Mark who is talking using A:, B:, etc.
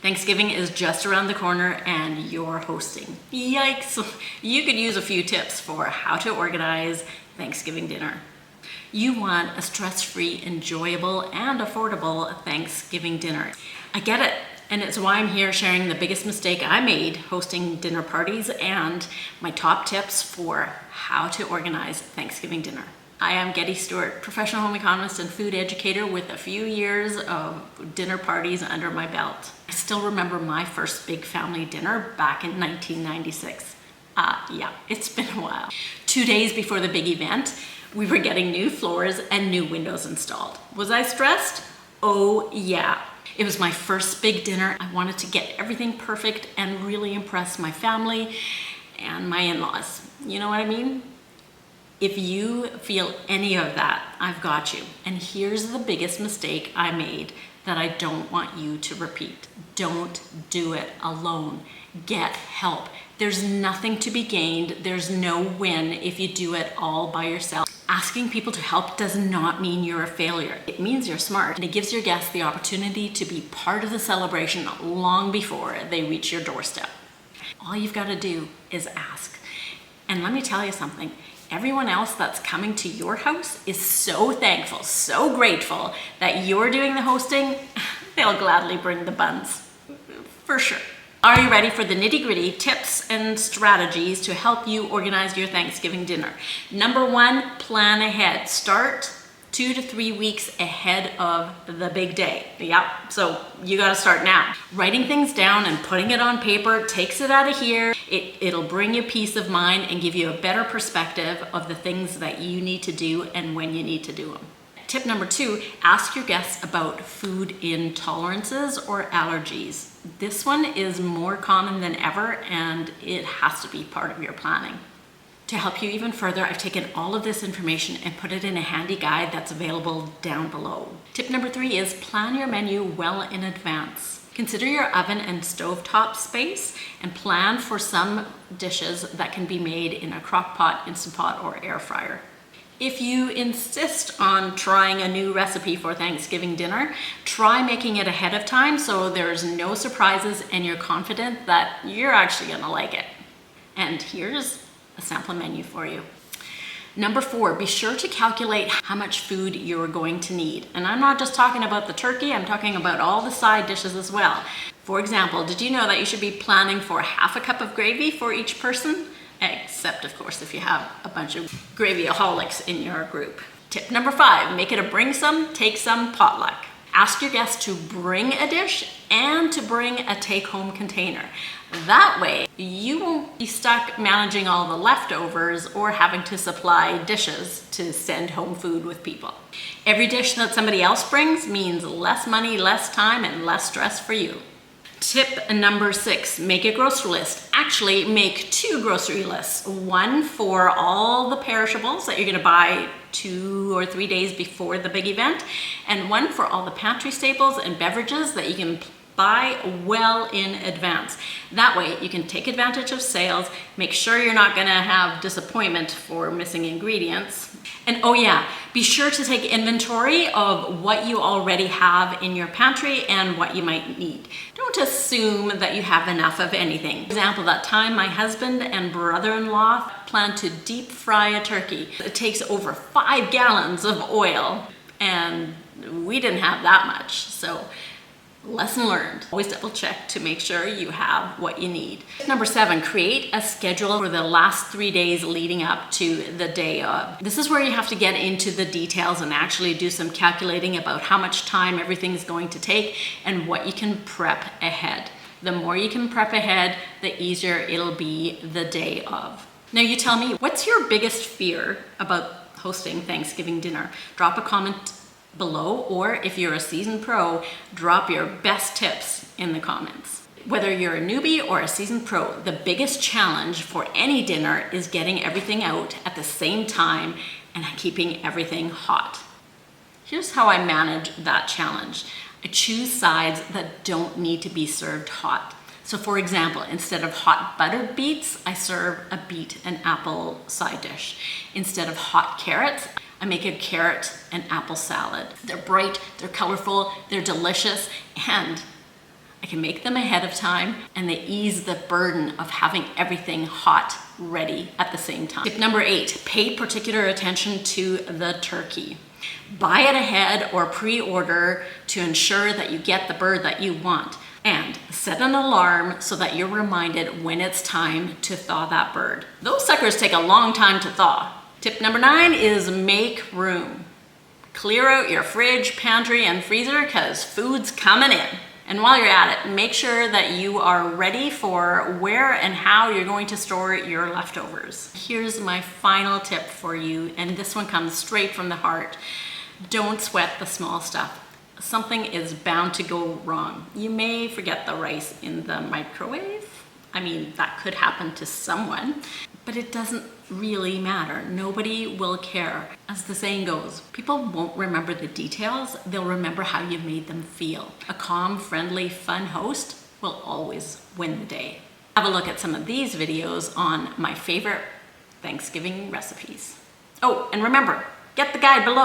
A: Thanksgiving is just around the corner and you're hosting. Yikes! You could use a few tips for how to organize Thanksgiving dinner. You want a stress-free, enjoyable, and affordable Thanksgiving dinner. I get it, and it's why I'm here sharing the biggest mistake I made hosting dinner parties and my top tips for how to organize Thanksgiving dinner. I am Getty Stewart, professional home economist and food educator with a few years of dinner parties under my belt. I still remember my first big family dinner back in 1996. Yeah, it's been a while. 2 days before the big event, we were getting new floors and new windows installed. Was I stressed? Oh yeah. It was my first big dinner. I wanted to get everything perfect and really impress my family and my in-laws. You know what I mean? If you feel any of that, I've got you. And here's the biggest mistake I made that I don't want you to repeat. Don't do it alone. Get help. There's nothing to be gained. There's no win if you do it all by yourself. Asking people to help does not mean you're a failure. It means you're smart, and it gives your guests the opportunity to be part of the celebration long before they reach your doorstep. All you've got to do is ask. And let me tell you something. Everyone else that's coming to your house is so thankful, so grateful that you're doing the hosting, they'll gladly bring the buns, for sure. Are you ready for the nitty-gritty tips and strategies to help you organize your Thanksgiving dinner? Number one, plan ahead. Start 2 to 3 weeks ahead of the big day. Yep, so you gotta start now. Writing things down and putting it on paper takes it out of here. It'll bring you peace of mind and give you a better perspective of the things that you need to do and when you need to do them. Tip number 2, ask your guests about food intolerances or allergies. This one is more common than ever and it has to be part of your planning. To help you even further, I've taken all of this information and put it in a handy guide that's available down below. Tip number 3 is plan your menu well in advance. Consider your oven and stovetop space and plan for some dishes that can be made in a crock pot, Instant Pot, or air fryer. If you insist on trying a new recipe for Thanksgiving dinner, try making it ahead of time so there's no surprises and you're confident that you're actually gonna like it. And here's a sample menu for you. Number 4, be sure to calculate how much food you're going to need. And I'm not just talking about the turkey, I'm talking about all the side dishes as well. For example, did you know that you should be planning for half a cup of gravy for each person? Except, of course, if you have a bunch of gravyaholics in your group. Tip number 5, make it a bring some, take some potluck. Ask your guests to bring a dish and to bring a take-home container. That way, you won't be stuck managing all the leftovers or having to supply dishes to send home food with people. Every dish that somebody else brings means less money, less time, and less stress for you. Tip number 6, make a grocery list. Actually, make 2 grocery lists. One for all the perishables that you're gonna buy 2 or 3 days before the big event, and one for all the pantry staples and beverages that you can buy well in advance. That way you can take advantage of sales, make sure you're not gonna have disappointment for missing ingredients. And oh yeah, be sure to take inventory of what you already have in your pantry and what you might need. Don't assume that you have enough of anything. For example, that time my husband and brother-in-law planned to deep fry a turkey. It takes over 5 gallons of oil and we didn't have that much. So lesson learned. Always double check to make sure you have what you need. Number 7, create a schedule for the last 3 days leading up to the day of. This is where you have to get into the details and actually do some calculating about how much time everything's going to take and what you can prep ahead. The more you can prep ahead, the easier it'll be the day of. Now you tell me, what's your biggest fear about hosting Thanksgiving dinner? Drop a comment below, or if you're a seasoned pro, drop your best tips in the comments. Whether you're a newbie or a seasoned pro, the biggest challenge for any dinner is getting everything out at the same time and keeping everything hot. Here's how I manage that challenge. I choose sides that don't need to be served hot. So for example, instead of hot buttered beets, I serve a beet and apple side dish. Instead of hot carrots, I make a carrot and apple salad. They're bright, they're colorful, they're delicious, and I can make them ahead of time, and they ease the burden of having everything hot, ready at the same time. Tip number 8, pay particular attention to the turkey. Buy it ahead or pre-order to ensure that you get the bird that you want. And set an alarm so that you're reminded when it's time to thaw that bird. Those suckers take a long time to thaw. Tip number 9 is make room. Clear out your fridge, pantry, and freezer because food's coming in. And while you're at it, make sure that you are ready for where and how you're going to store your leftovers. Here's my final tip for you, and this one comes straight from the heart. Don't sweat the small stuff. Something is bound to go wrong. You may forget the rice in the microwave. I mean, that could happen to someone, but it doesn't really matter. Nobody will care. As the saying goes, people won't remember the details, they'll remember how you made them feel. A calm, friendly, fun host will always win the day. Have a look at some of these videos on my favorite Thanksgiving recipes. Oh, and remember, get the guide below.